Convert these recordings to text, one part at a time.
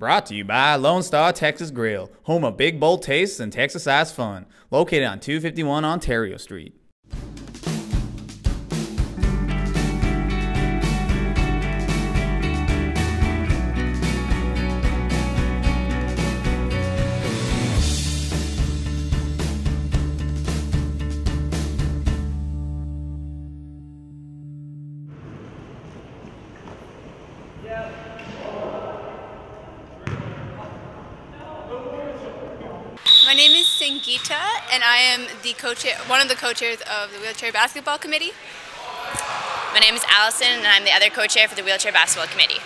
Brought to you by Lone Star Texas Grill, home of big bold tastes and Texas-sized fun, located on 251 Ontario Street. My name is Sangeeta, and I am one of the co-chairs of the Wheelchair Basketball Committee. My name is Allison, and I'm the other co-chair for the Wheelchair Basketball Committee.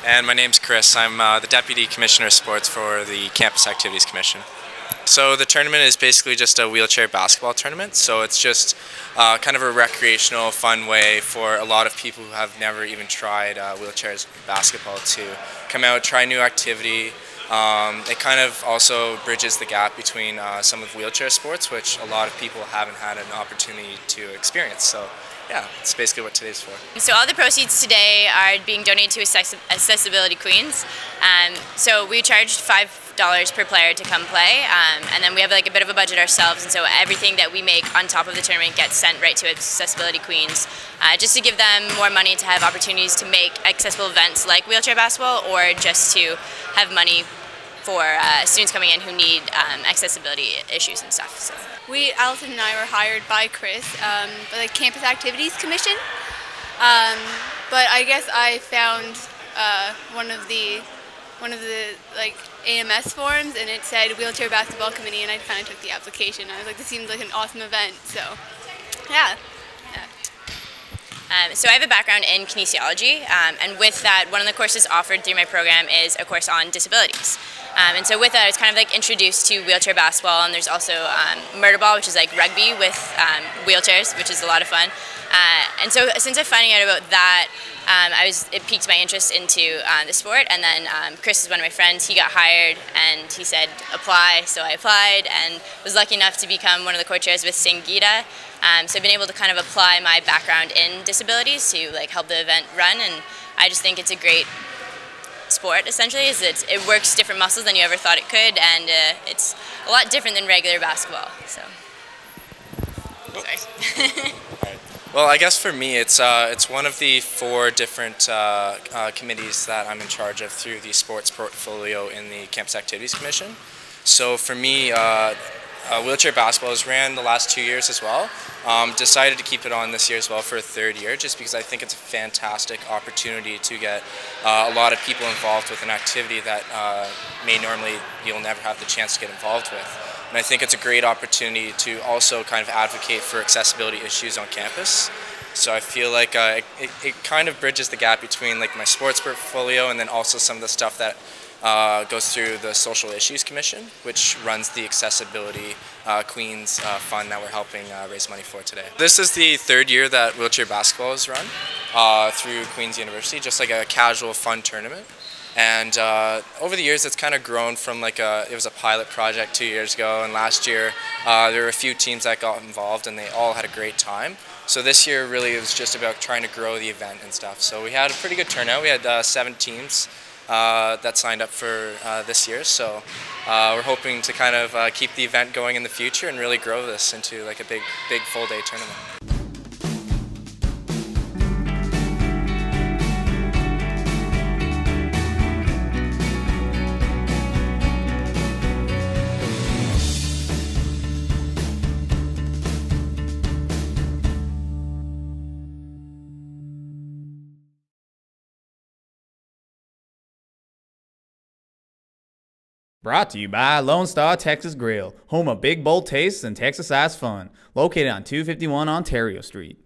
And my name's Chris. I'm the Deputy Commissioner of Sports for the Campus Activities Commission. So the tournament is basically just a wheelchair basketball tournament, so it's just kind of a recreational, fun way for a lot of people who have never even tried wheelchairs basketball to come out, try new activity. It kind of also bridges the gap between some of wheelchair sports, which a lot of people haven't had an opportunity to experience. So yeah, it's basically what today's for. So all the proceeds today are being donated to Accessibility Queens. So we charged $5 per player to come play, and then we have like a bit of a budget ourselves, and so everything that we make on top of the tournament gets sent right to Accessibility Queens, just to give them more money to have opportunities to make accessible events like wheelchair basketball, or just to have money for students coming in who need accessibility issues and stuff. So. Allison and I were hired by Chris by the Campus Activities Commission, but I guess I found one of the like AMS forms, and it said Wheelchair Basketball Committee, and I kind of took the application. I was like, this seemed like an awesome event, so yeah. So I have a background in kinesiology, and with that, one of the courses offered through my program is a course on disabilities. And so with that, I was kind of like introduced to wheelchair basketball, and there's also murder ball, which is like rugby with wheelchairs, which is a lot of fun. And so since I'm finding out about that, it piqued my interest into the sport, and then Chris is one of my friends. He got hired, and he said apply, so I applied and was lucky enough to become one of the co-chairs with Sangeeta. So I've been able to kind of apply my background in disabilities to like help the event run, and I just think it's a great sport. Essentially, it works different muscles than you ever thought it could, and it's a lot different than regular basketball. So, sorry. Well, I guess for me, it's one of the 4 different committees that I'm in charge of through the sports portfolio in the Campus Activities Commission. So for me, wheelchair basketball was ran the last 2 years as well. Decided to keep it on this year as well for a 3rd year, just because I think it's a fantastic opportunity to get a lot of people involved with an activity that normally you'll never have the chance to get involved with. And I think it's a great opportunity to also kind of advocate for accessibility issues on campus. So I feel like it kind of bridges the gap between like my sports portfolio and then also some of the stuff that goes through the Social Issues Commission, which runs the Accessibility Queens Fund that we're helping raise money for today. This is the 3rd year that wheelchair basketball is run through Queen's University, just like a casual fun tournament. And over the years, it's kind of grown from like it was a pilot project 2 years ago, and last year there were a few teams that got involved, and they all had a great time. So this year really it was just about trying to grow the event and stuff. So we had a pretty good turnout. We had 7 teams that signed up for this year. So we're hoping to kind of keep the event going in the future and really grow this into like a big full day tournament. Brought to you by Lone Star Texas Grill, home of big bold tastes and Texas-sized fun, located on 251 Ontario Street.